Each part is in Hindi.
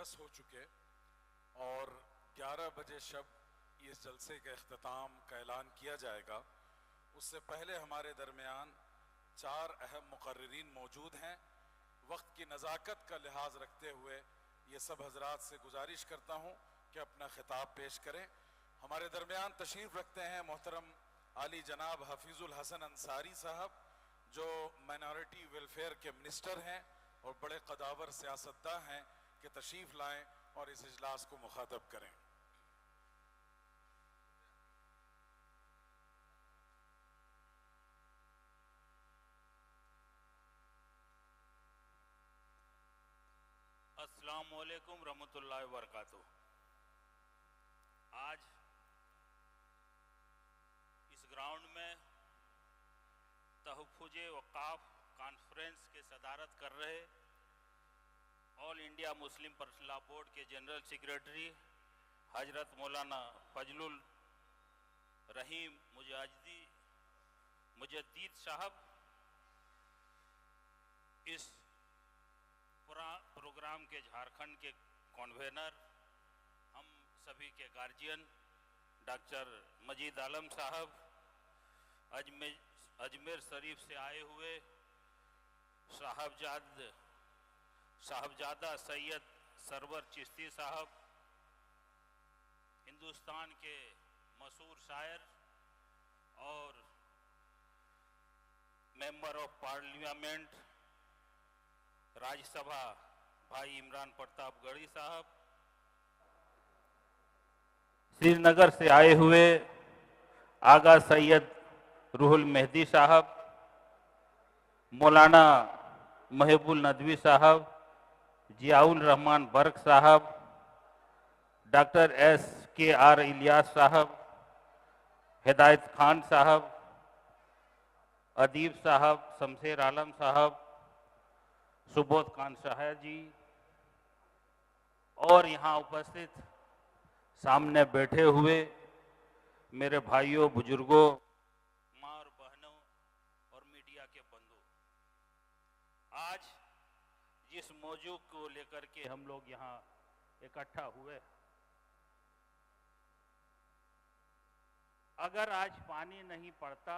10 हो चुके और 11 बजे शब इस जलसे के अख्ताम का ऐलान किया जाएगा। उससे पहले हमारे दरमियान 4 अहम मुकर्रिरीन मौजूद हैं। वक्त की नज़ाकत का लिहाज रखते हुए ये सब हजरात से गुजारिश करता हूँ कि अपना खिताब पेश करें। हमारे दरमियान तशरीफ़ रखते हैं मोहतरम आली जनाब हफीजुल हसन अंसारी साहब, जो माइनॉरिटी वेलफेयर के मिनिस्टर हैं और बड़े कदावर सियासतदान हैं, कि तशरीफ़ लाएं और इस इजलास को मुखातब करें। अस्सलाम वालेकुम रहमतुल्लाहि व बरकातुहू। आज इस ग्राउंड में तहफ़्फ़ुज़ वक़ाफ़ कॉन्फ्रेंस के सदारत कर रहे all India Muslim personal law board के जनरल सेक्रेटरी हजरत मौलाना फजलुल रहीम मुजद्दिद साहब, इस प्रोग्राम के झारखंड के कन्वेनर, हम सभी के गार्जियन डॉक्टर मजीद आलम साहब, अजमेर शरीफ से आए हुए साहबजादा सैयद सरवर चिश्ती साहब, हिंदुस्तान के मशहूर शायर और मेंबर ऑफ पार्लियामेंट राज्यसभा भाई इमरान प्रताप गढ़ी साहब, श्रीनगर से आए हुए आगा सैयद रूहुल मेहदी साहब, मौलाना महबूल नदवी साहब, जियाउल रहमान बर्क साहब, डॉक्टर SKR इलियास साहब, हिदायत खान साहब, अदीब साहब, शमशेर आलम साहब, सुबोध खान शाह जी, और यहाँ उपस्थित सामने बैठे हुए मेरे भाइयों, बुजुर्गों, माँ और बहनों और मीडिया के बंधु, आज जिस मौजू को लेकर के हम लोग यहाँ इकट्ठा हुए, अगर आज पानी नहीं पड़ता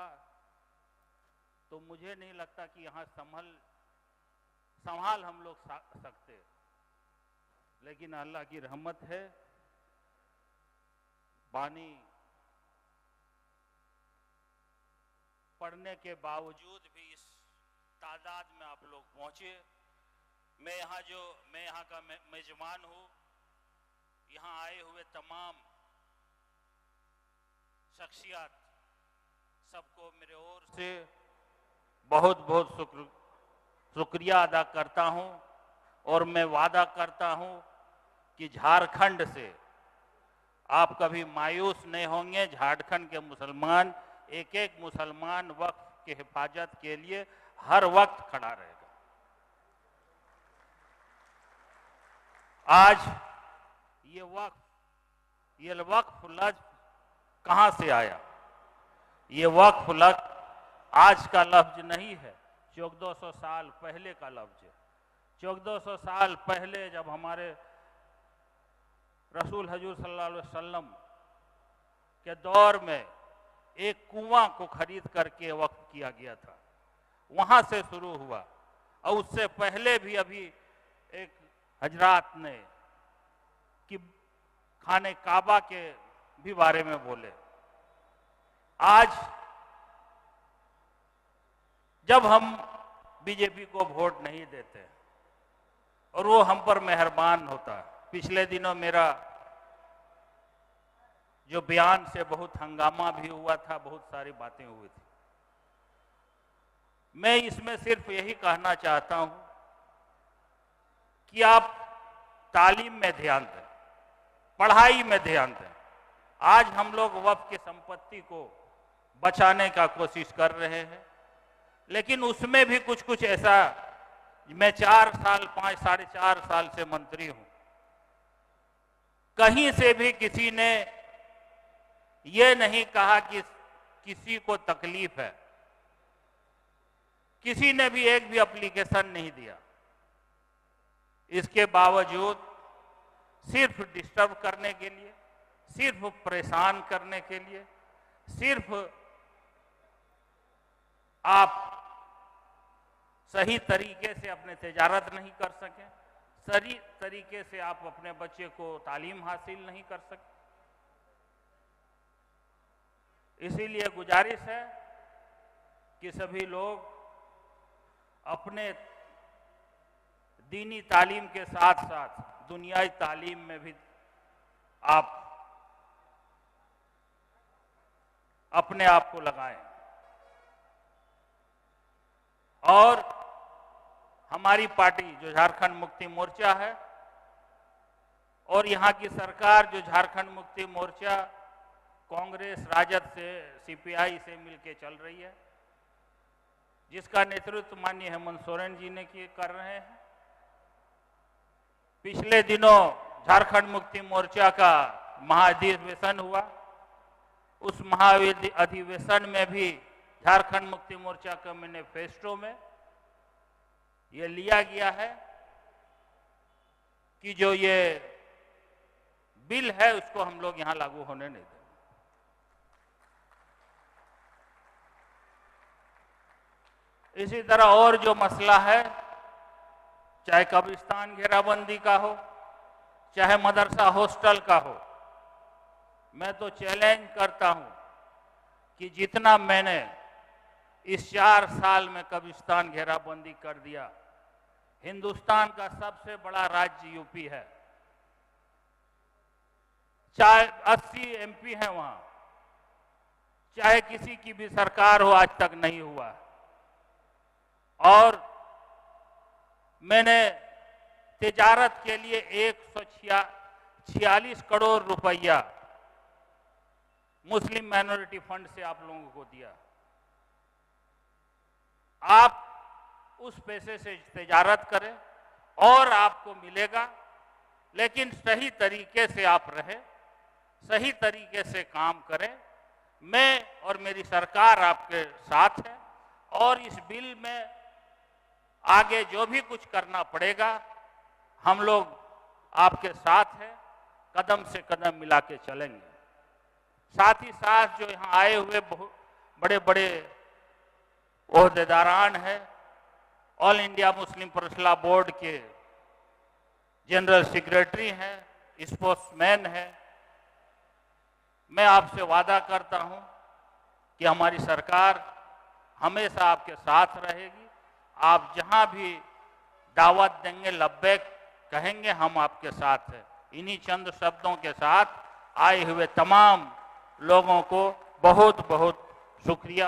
तो मुझे नहीं लगता कि यहाँ संभाल हम लोग सकते, लेकिन अल्लाह की रहमत है, पानी पड़ने के बावजूद भी इस तादाद में आप लोग पहुंचे। मैं यहाँ का मेजबान हूँ। यहाँ आए हुए तमाम शख्सियत, सबको मेरे ओर से बहुत बहुत शुक्रिया अदा करता हूँ और मैं वादा करता हूँ कि झारखंड से आप कभी मायूस नहीं होंगे। झारखंड के मुसलमान, एक एक मुसलमान वक्फ की हिफाजत के लिए हर वक्त खड़ा रहेगा। आज ये वक्फ लफ्ज़ कहाँ से आया? ये वक्फ लफ्ज़ आज का लफ्ज़ नहीं है, 1400 साल पहले का लफ्ज़ है। 1400 साल पहले जब हमारे रसूल हजूर सल्लल्लाहु अलैहि वसल्लम के दौर में एक कुआं को खरीद करके वक्फ किया गया था, वहां से शुरू हुआ। और उससे पहले भी अभी एक हजरात ने कि खाने काबा के भी बारे में बोले। आज जब हम बीजेपी को वोट नहीं देते और वो हम पर मेहरबान होता है, पिछले दिनों मेरा जो बयान से बहुत हंगामा भी हुआ था, बहुत सारी बातें हुई थी। मैं इसमें सिर्फ यही कहना चाहता हूं कि आप तालीम में ध्यान दें, पढ़ाई में ध्यान दें। आज हम लोग वक्फ की संपत्ति को बचाने का कोशिश कर रहे हैं, लेकिन उसमें भी कुछ कुछ ऐसा, मैं 4 साल 5 साढ़े 4 साल से मंत्री हूं, कहीं से भी किसी ने ये नहीं कहा कि किसी को तकलीफ है, किसी ने भी एक भी एप्लीकेशन नहीं दिया। इसके बावजूद सिर्फ डिस्टर्ब करने के लिए, सिर्फ परेशान करने के लिए, सिर्फ आप सही तरीके से अपने तिजारत नहीं कर सके, सही तरीके से आप अपने बच्चे को तालीम हासिल नहीं कर सके। इसीलिए गुजारिश है कि सभी लोग अपने दीनी तालीम के साथ साथ दुनियाई तालीम में भी आप अपने आप को लगाएं। और हमारी पार्टी जो झारखंड मुक्ति मोर्चा है और यहाँ की सरकार जो झारखंड मुक्ति मोर्चा कांग्रेस, राजद से, सीपीआई से मिलकर चल रही है, जिसका नेतृत्व माननीय हेमंत सोरेन जी ने कर रहे हैं। पिछले दिनों झारखंड मुक्ति मोर्चा का महाधिवेशन हुआ। उस महाधिवेशन में भी झारखंड मुक्ति मोर्चा के मैनिफेस्टो में ये लिया गया है कि जो ये बिल है उसको हम लोग यहां लागू होने नहीं देंगे। इसी तरह और जो मसला है, चाहे कब्रिस्तान घेराबंदी का हो, चाहे मदरसा हॉस्टल का हो, मैं तो चैलेंज करता हूं कि जितना मैंने इस 4 साल में कब्रिस्तान घेराबंदी कर दिया, हिंदुस्तान का सबसे बड़ा राज्य यूपी है, चाहे 80 एमपी हैं वहां, चाहे किसी की भी सरकार हो, आज तक नहीं हुआ। और मैंने तिजारत के लिए 146 करोड़ रुपया मुस्लिम माइनॉरिटी फंड से आप लोगों को दिया। आप उस पैसे से तिजारत करें और आपको मिलेगा, लेकिन सही तरीके से आप रहें, सही तरीके से काम करें। मैं और मेरी सरकार आपके साथ है और इस बिल में आगे जो भी कुछ करना पड़ेगा हम लोग आपके साथ हैं, कदम से कदम मिला के चलेंगे। साथ ही साथ जो यहाँ आए हुए बड़े बड़े ओहदेदारान हैं, all India Muslim personal board के जनरल सेक्रेटरी हैं, स्पोर्ट्समैन हैं, मैं आपसे वादा करता हूं कि हमारी सरकार हमेशा आपके साथ रहेगी। आप जहां भी दावत देंगे, लब्बैक कहेंगे, हम आपके साथ हैं। इन्हीं चंद शब्दों के साथ आए हुए तमाम लोगों को बहुत बहुत शुक्रिया।